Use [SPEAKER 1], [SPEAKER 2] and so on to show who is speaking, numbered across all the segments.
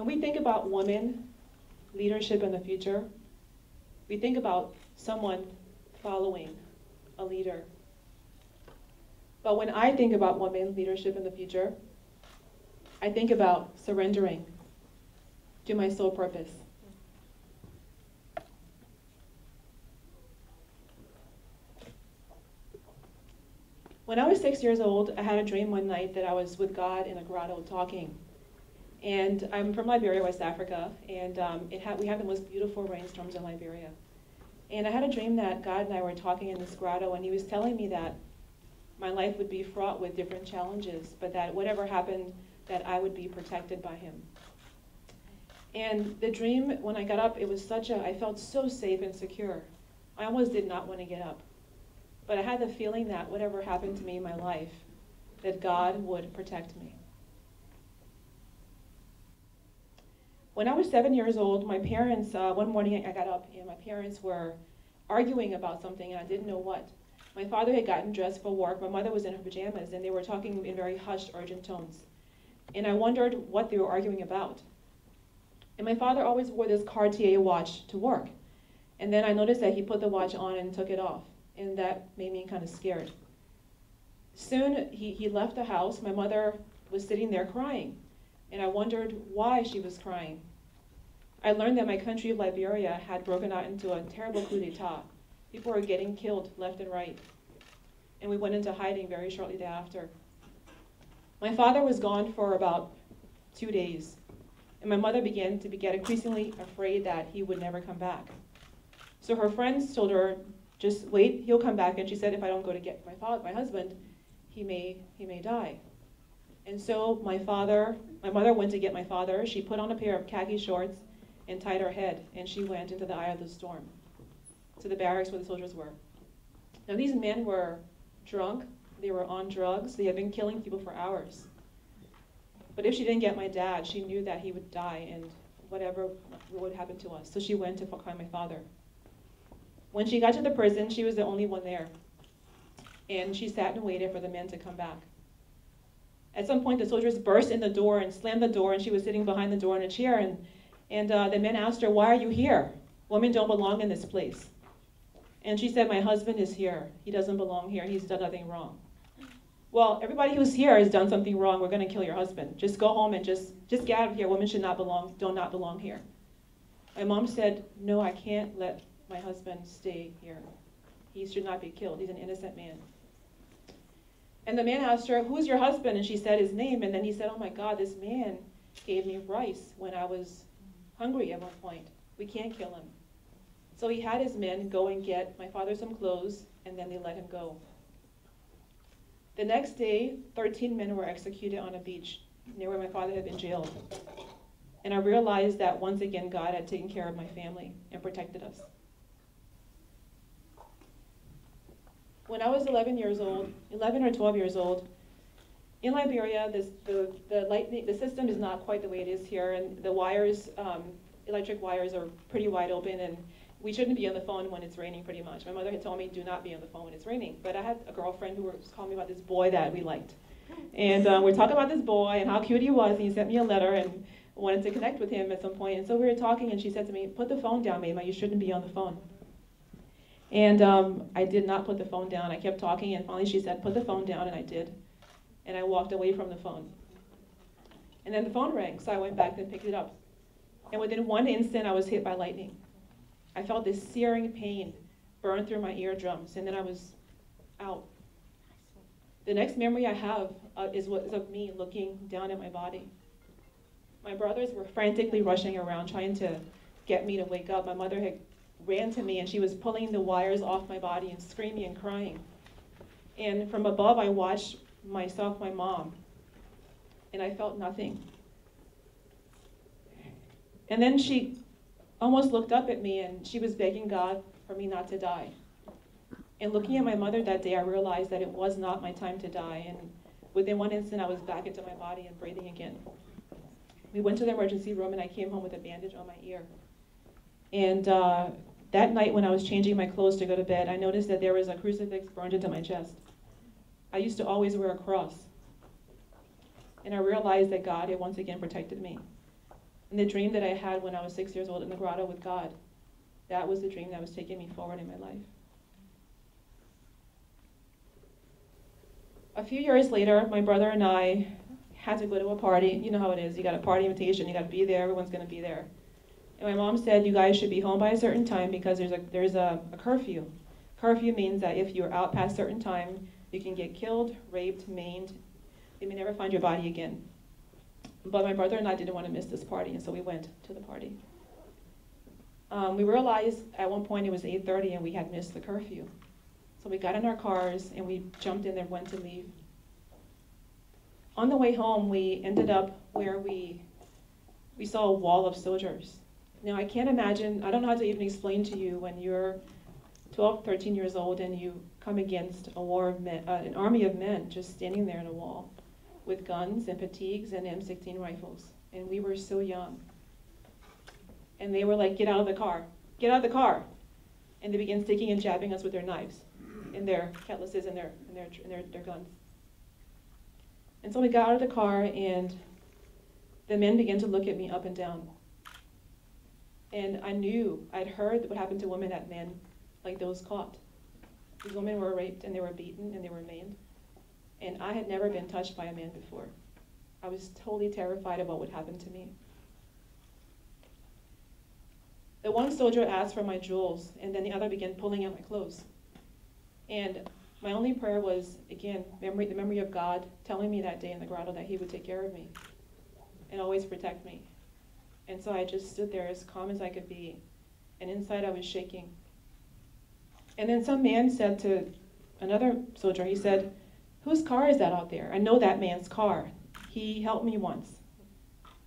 [SPEAKER 1] When we think about women, leadership in the future, we think about someone following a leader. But when I think about women leadership in the future, I think about surrendering to my sole purpose. When I was 6 years old, I had a dream one night that I was with God in a grotto talking. And I'm from Liberia, West Africa, and we have the most beautiful rainstorms in Liberia. And I had a dream that God and I were talking in this grotto, and he was telling me that my life would be fraught with different challenges, but that whatever happened, that I would be protected by him. And the dream, when I got up, it was I felt so safe and secure. I almost did not want to get up. But I had the feeling that whatever happened to me in my life, that God would protect me. When I was 7 years old, my parents, one morning I got up and my parents were arguing about something and I didn't know what. My father had gotten dressed for work, my mother was in her pajamas, and they were talking in very hushed, urgent tones. And I wondered what they were arguing about. And my father always wore this Cartier watch to work. And then I noticed that he put the watch on and took it off. And that made me kind of scared. Soon he left the house. My mother was sitting there crying. And I wondered why she was crying. I learned that my country of Liberia had broken out into a terrible coup d'etat. People were getting killed left and right. And we went into hiding very shortly thereafter. My father was gone for about 2 days. And my mother began to get increasingly afraid that he would never come back. So her friends told her, just wait, he'll come back. And she said, if I don't go to get my husband, he may die. And so my mother went to get my father. She put on a pair of khaki shorts and tied her head, and she went into the eye of the storm, to the barracks where the soldiers were. Now these men were drunk, they were on drugs, they had been killing people for hours. But if she didn't get my dad, she knew that he would die and whatever would happen to us. So she went to find my father. When she got to the prison, she was the only one there. And she sat and waited for the men to come back. At some point, the soldiers burst in the door and slammed the door, and she was sitting behind the door in a chair, and the men asked her, why are you here? Women don't belong in this place. And she said, my husband is here. He doesn't belong here. He's done nothing wrong. Well, everybody who's here has done something wrong. We're going to kill your husband. Just go home and just get out of here. Women do not belong here. My mom said, no, I can't let my husband stay here. He should not be killed. He's an innocent man. And the man asked her, who's your husband? And she said his name. And then he said, oh my God, this man gave me rice when I was hungry at one point. We can't kill him. So he had his men go and get my father some clothes, and then they let him go. The next day, 13 men were executed on a beach near where my father had been jailed. And I realized that once again, God had taken care of my family and protected us. When I was 11 or 12 years old, in Liberia, the system is not quite the way it is here, and the wires, electric wires are pretty wide open, and we shouldn't be on the phone when it's raining pretty much. My mother had told me, do not be on the phone when it's raining. But I had a girlfriend who was calling me about this boy that we liked. And we're talking about this boy and how cute he was, and he sent me a letter and wanted to connect with him at some point. And so we were talking, and she said to me, put the phone down, Maimah, you shouldn't be on the phone. And I did not put the phone down. I kept talking, and finally she said, put the phone down, and I did. And I walked away from the phone. And then the phone rang, so I went back and picked it up. And within one instant, I was hit by lightning. I felt this searing pain burn through my eardrums, and then I was out. The next memory I have is of me looking down at my body. My brothers were frantically rushing around, trying to get me to wake up. My mother had ran to me, and she was pulling the wires off my body and screaming and crying. And from above, I watched my mom, and I felt nothing. And then she almost looked up at me, and she was begging God for me not to die. And looking at my mother that day, I realized that it was not my time to die, and within one instant, I was back into my body and breathing again. We went to the emergency room, and I came home with a bandage on my ear. And that night when I was changing my clothes to go to bed, I noticed that there was a crucifix burned into my chest. I used to always wear a cross. And I realized that God had once again protected me. And the dream that I had when I was 6 years old in the grotto with God, that was the dream that was taking me forward in my life. A few years later, my brother and I had to go to a party. You know how it is. You got a party invitation. You got to be there. Everyone's going to be there. And my mom said, you guys should be home by a certain time because there's a curfew. Curfew means that if you're out past a certain time, you can get killed, raped, maimed. They may never find your body again. But my brother and I didn't want to miss this party, and so we went to the party. We realized at one point it was 8:30 and we had missed the curfew. So we got in our cars and we jumped in and went to leave. On the way home, we ended up where we saw a wall of soldiers. Now I can't imagine, I don't know how to even explain to you when you're 12, 13 years old and you come against a war of men, an army of men just standing there in a wall with guns and fatigues and M16 rifles. And we were so young. And they were like, get out of the car, get out of the car. And they began sticking and jabbing us with their knives and their cutlasses and their guns. And so we got out of the car and the men began to look at me up and down. And I knew, I'd heard what happened to women at men like those caught. These women were raped and they were beaten and they were maimed. And I had never been touched by a man before. I was totally terrified of what would happen to me. The one soldier asked for my jewels, and then the other began pulling out my clothes. And my only prayer was, again, the memory of God telling me that day in the grotto that he would take care of me and always protect me. And so I just stood there as calm as I could be, and inside I was shaking. And then some man said to another soldier, he said, whose car is that out there? I know that man's car. He helped me once.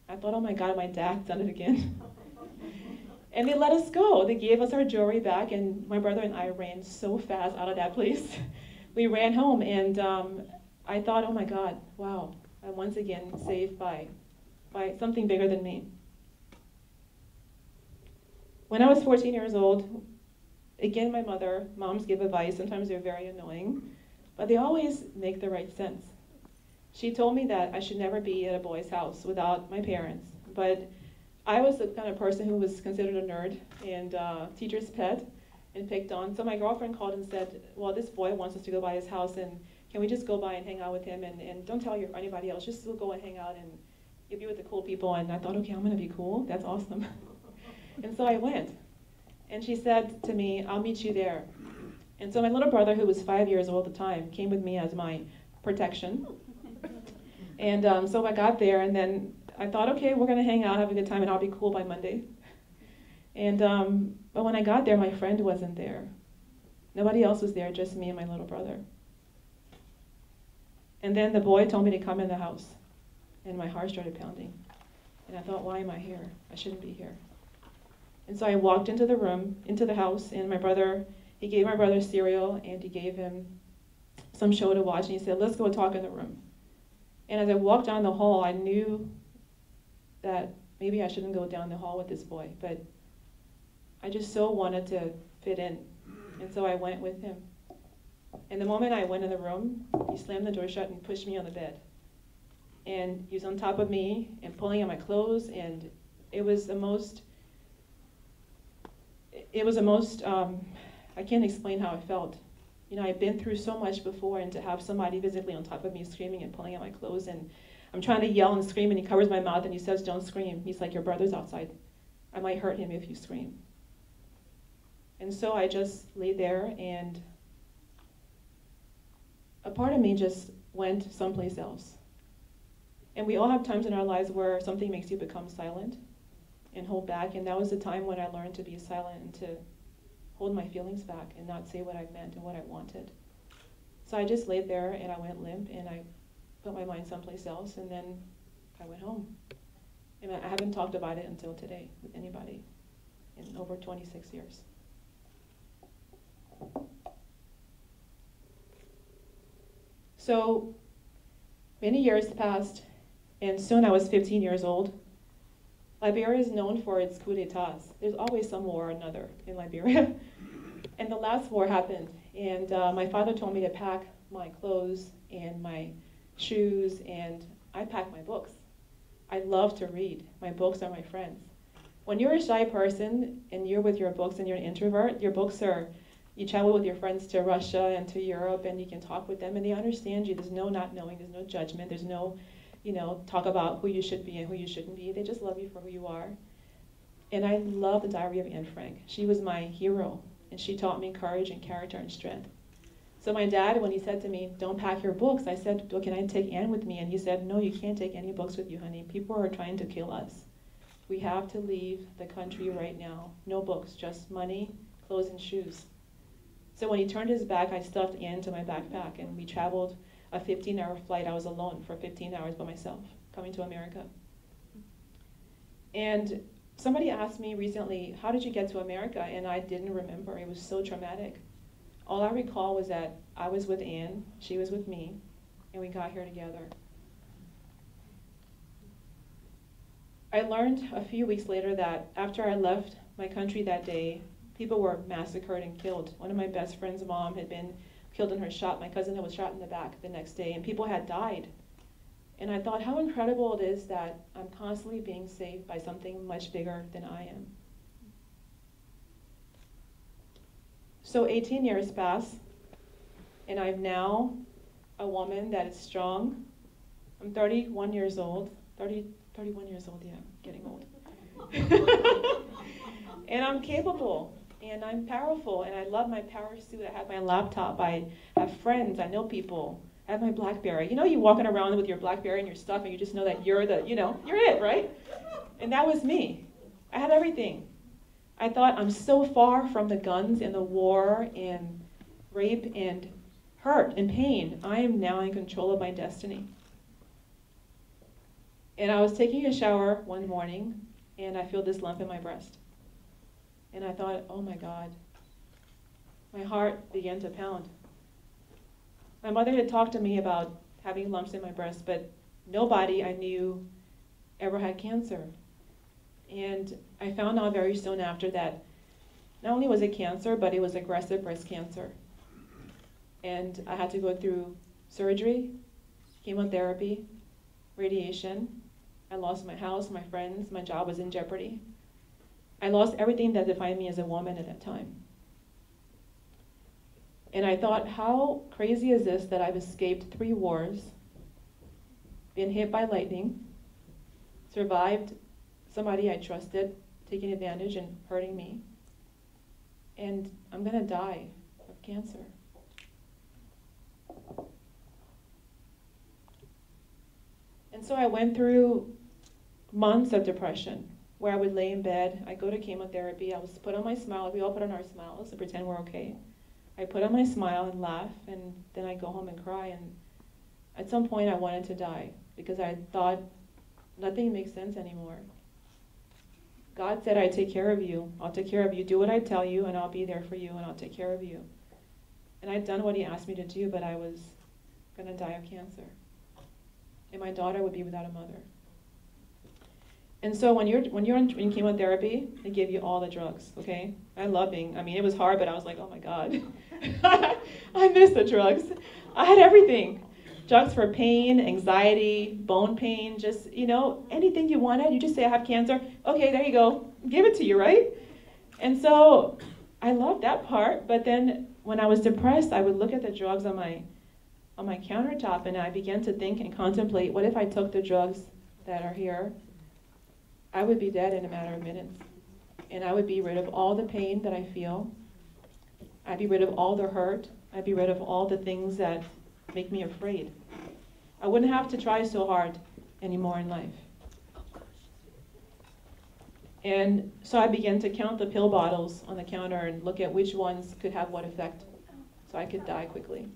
[SPEAKER 1] I thought, oh my God, my dad's done it again. And they let us go. They gave us our jewelry back, and my brother and I ran so fast out of that place. We ran home, and I thought, oh my God, wow, I'm once again saved by something bigger than me. When I was 14 years old, again, moms give advice. Sometimes they're very annoying, but they always make the right sense. She told me that I should never be at a boy's house without my parents, but I was the kind of person who was considered a nerd and teacher's pet and picked on. So my girlfriend called and said, well, this boy wants us to go by his house, and can we just go by and hang out with him, and don't tell anybody else, just go and hang out and you'll be with the cool people. And I thought, okay, I'm gonna be cool, that's awesome. And so I went. And she said to me, I'll meet you there. And so my little brother, who was 5 years old at the time, came with me as my protection. And so I got there, and then I thought, okay, we're gonna hang out, have a good time, and I'll be cool by Monday. And but when I got there, my friend wasn't there. Nobody else was there, just me and my little brother. And then the boy told me to come in the house, and my heart started pounding. And I thought, why am I here? I shouldn't be here. And so I walked into the room, into the house, and he gave my brother cereal, and he gave him some show to watch, and he said, let's go talk in the room. And as I walked down the hall, I knew that maybe I shouldn't go down the hall with this boy, but I just so wanted to fit in, and so I went with him. And the moment I went in the room, he slammed the door shut and pushed me on the bed. And he was on top of me and pulling at my clothes, and it was the most, I can't explain how I felt. You know, I've been through so much before, and to have somebody physically on top of me screaming and pulling at my clothes, and I'm trying to yell and scream, and he covers my mouth and he says, don't scream. He's like, your brother's outside. I might hurt him if you scream. And so I just lay there, and a part of me just went someplace else. And we all have times in our lives where something makes you become silent and hold back, and that was the time when I learned to be silent and to hold my feelings back and not say what I meant and what I wanted. So I just laid there, and I went limp, and I put my mind someplace else, and then I went home. And I haven't talked about it until today with anybody in over 26 years. So many years passed, and soon I was 15 years old. Liberia is known for its coups d'etats. There's always some war or another in Liberia. And the last war happened, and my father told me to pack my clothes and my shoes, and I packed my books. I love to read. My books are my friends. When you're a shy person and you're with your books and you're an introvert, your books are, you travel with your friends to Russia and to Europe and you can talk with them and they understand you. There's no not knowing, there's no judgment, there's no, talk about who you should be and who you shouldn't be. They just love you for who you are. And I love the Diary of Anne Frank. She was my hero and she taught me courage and character and strength. So my dad, when he said to me, don't pack your books, I said, well, can I take Anne with me? And he said, no, you can't take any books with you, honey. People are trying to kill us. We have to leave the country right now. No books, just money, clothes, and shoes. So when he turned his back, I stuffed Anne into my backpack, and we traveled a 15-hour flight. I was alone for 15 hours by myself, coming to America. And somebody asked me recently, how did you get to America? And I didn't remember. It was so traumatic. All I recall was that I was with Anne, she was with me, and we got here together. I learned a few weeks later that after I left my country that day, people were massacred and killed. One of my best friend's mom had been killed in her shot. My cousin was shot in the back the next day, and people had died. And I thought how incredible it is that I'm constantly being saved by something much bigger than I am. So 18 years pass, and I'm now a woman that is strong. I'm 31 years old. 31 years old, yeah, getting old. And I'm capable, and I'm powerful, and I love my power suit. I have my laptop, I have friends, I know people. I have my BlackBerry. You know, you're walking around with your BlackBerry and your stuff, and you just know that you're the, you're it, right? And that was me. I had everything. I thought, I'm so far from the guns and the war and rape and hurt and pain. I am now in control of my destiny. And I was taking a shower one morning, and I feel this lump in my breast. And I thought, oh my God. My heart began to pound. My mother had talked to me about having lumps in my breast, but nobody I knew ever had cancer. And I found out very soon after that not only was it cancer, but it was aggressive breast cancer. And I had to go through surgery, chemotherapy, radiation. I lost my house, my friends, my job was in jeopardy. I lost everything that defined me as a woman at that time. And I thought, how crazy is this that I've escaped 3 wars, been hit by lightning, survived somebody I trusted taking advantage and hurting me, and I'm gonna die of cancer. And so I went through months of depression where I would lay in bed, I go to chemotherapy, I was put on my smile, we all put on our smiles to pretend we're okay. I put on my smile and laugh, and then I go home and cry, and at some point I wanted to die because I thought nothing makes sense anymore. God said, I take care of you, I'll take care of you, do what I tell you, and I'll be there for you, and I'll take care of you. And I'd done what he asked me to do, but I was gonna die of cancer. And my daughter would be without a mother. And so when you're in chemotherapy, they give you all the drugs, okay? I mean, it was hard, but I was like, oh my God. I miss the drugs. I had everything. Drugs for pain, anxiety, bone pain, just, anything you wanted. You just say, I have cancer. Okay, there you go. Give it to you, right? And so I loved that part, but then when I was depressed, I would look at the drugs on my countertop, and I began to think and contemplate, what if I took the drugs that are here? I would be dead in a matter of minutes. And I would be rid of all the pain that I feel. I'd be rid of all the hurt. I'd be rid of all the things that make me afraid. I wouldn't have to try so hard anymore in life. And so I began to count the pill bottles on the counter and look at which ones could have what effect so I could die quickly.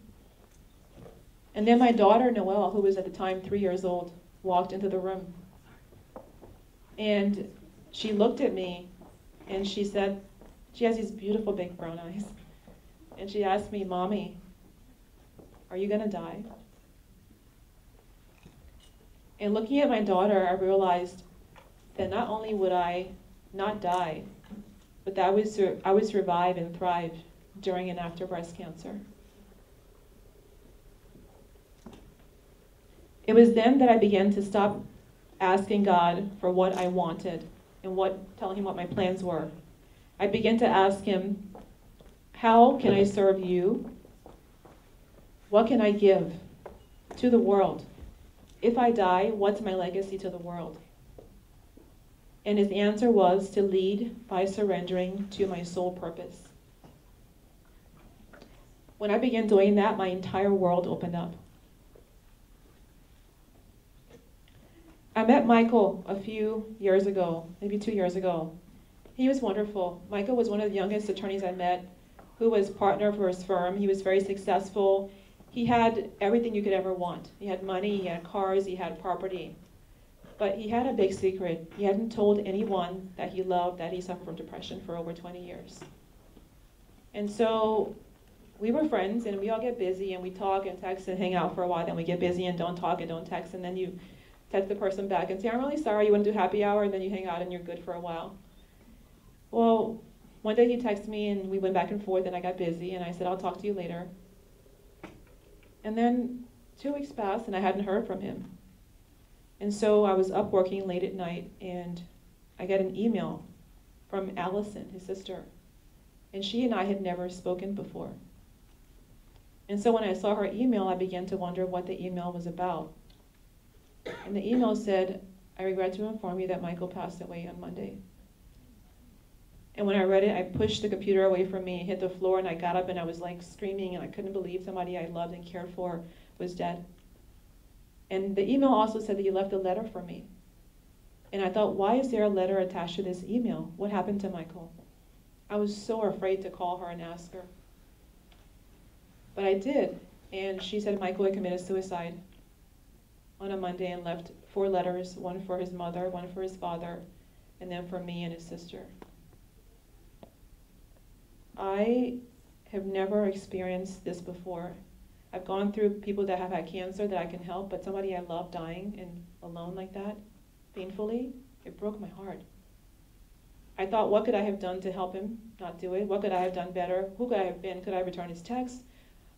[SPEAKER 1] And then my daughter, Noelle, who was at the time 3 years old, walked into the room. And she looked at me and she said, she has these beautiful big brown eyes. And she asked me, Mommy, are you gonna die? And looking at my daughter, I realized that not only would I not die, but that I would survive and thrive during and after breast cancer. It was then that I began to stop asking God for what I wanted and telling him what my plans were. I began to ask him, how can I serve you? What can I give to the world? If I die, what's my legacy to the world? And his answer was to lead by surrendering to my soul purpose. When I began doing that, my entire world opened up. I met Michael a few years ago, maybe 2 years ago. He was wonderful. Michael was one of the youngest attorneys I met who was partner for his firm. He was very successful. He had everything you could ever want. He had money, he had cars, he had property. But he had a big secret. He hadn't told anyone that he loved that he suffered from depression for over 20 years. And so we were friends, and we all get busy, and we talk and text and hang out for a while. Then we get busy and don't talk and don't text, and then you text the person back and say, I'm really sorry, you want to do happy hour? And then you hang out and you're good for a while. Well, one day he texted me, and we went back and forth, and I got busy, and I said, I'll talk to you later. And then 2 weeks passed, and I hadn't heard from him. And so I was up working late at night, and I got an email from Allison, his sister. And she and I had never spoken before. And so when I saw her email, I began to wonder what the email was about. And the email said, I regret to inform you that Michael passed away on Monday. And when I read it, I pushed the computer away from me and hit the floor, and I got up and I was like screaming, and I couldn't believe somebody I loved and cared for was dead. And the email also said that he left a letter for me. And I thought, why is there a letter attached to this email? What happened to Michael? I was so afraid to call her and ask her. But I did, and she said Michael had committed suicide on a Monday and left 4 letters, one for his mother, one for his father, and then for me and his sister. I have never experienced this before. I've gone through people that have had cancer that I can help, but somebody I love dying and alone like that, painfully, it broke my heart. I thought, what could I have done to help him not do it? What could I have done better? Who could I have been? Could I return his text?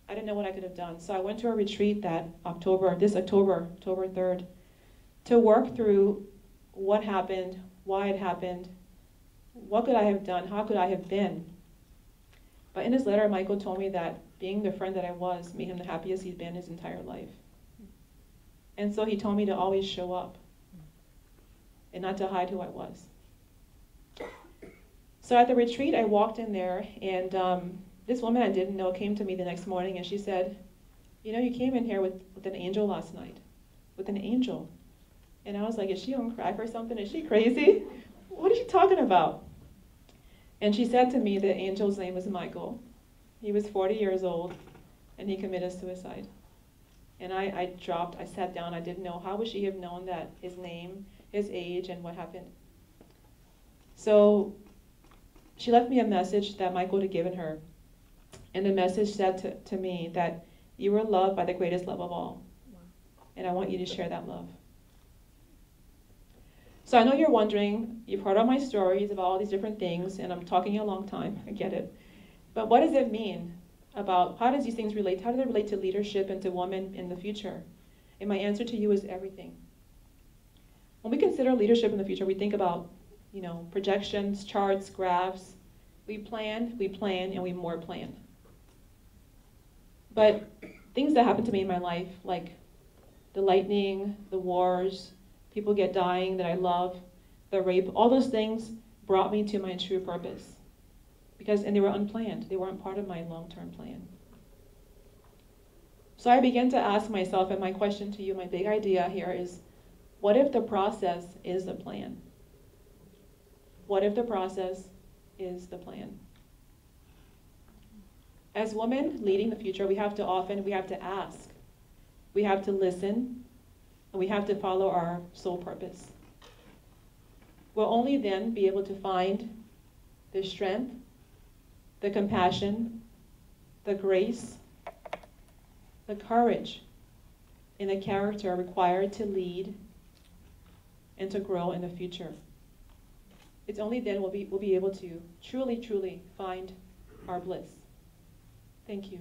[SPEAKER 1] I didn't know what I could have done. So I went to a retreat October 3rd, to work through what happened, why it happened, what could I have done, how could I have been. But in his letter, Michael told me that being the friend that I was made him the happiest he'd been his entire life. And so he told me to always show up and not to hide who I was. So at the retreat, I walked in there, and this woman I didn't know came to me the next morning, and she said, you know, you came in here with an angel last night, with an angel. And I was like, is she on crack or something? Is she crazy? What is she talking about? And she said to me the angel's name was Michael. He was 40 years old, and he committed suicide. And I sat down, I didn't know, how would she have known that his name, his age, and what happened? So she left me a message that Michael had given her. And the message said to me that you were loved by the greatest love of all. And I want you to share that love. So I know you're wondering, you've heard all my stories about all these different things, and I'm talking a long time, I get it. But what does it mean about, how does these things relate? How do they relate to leadership and to women in the future? And my answer to you is everything. When we consider leadership in the future, we think about, you know, projections, charts, graphs. We plan, and we more plan. But things that happened to me in my life, like the lightning, the wars, people dying that I love, the rape, all those things brought me to my true purpose. And they were unplanned. They weren't part of my long-term plan. So I began to ask myself, and my question to you, my big idea here is, what if the process is the plan? What if the process is the plan? As women leading the future, we have to ask. We have to listen, and we have to follow our soul purpose. We'll only then be able to find the strength, the compassion, the grace, the courage, and the character required to lead and to grow in the future. It's only then we'll be able to truly, truly find our bliss. Thank you.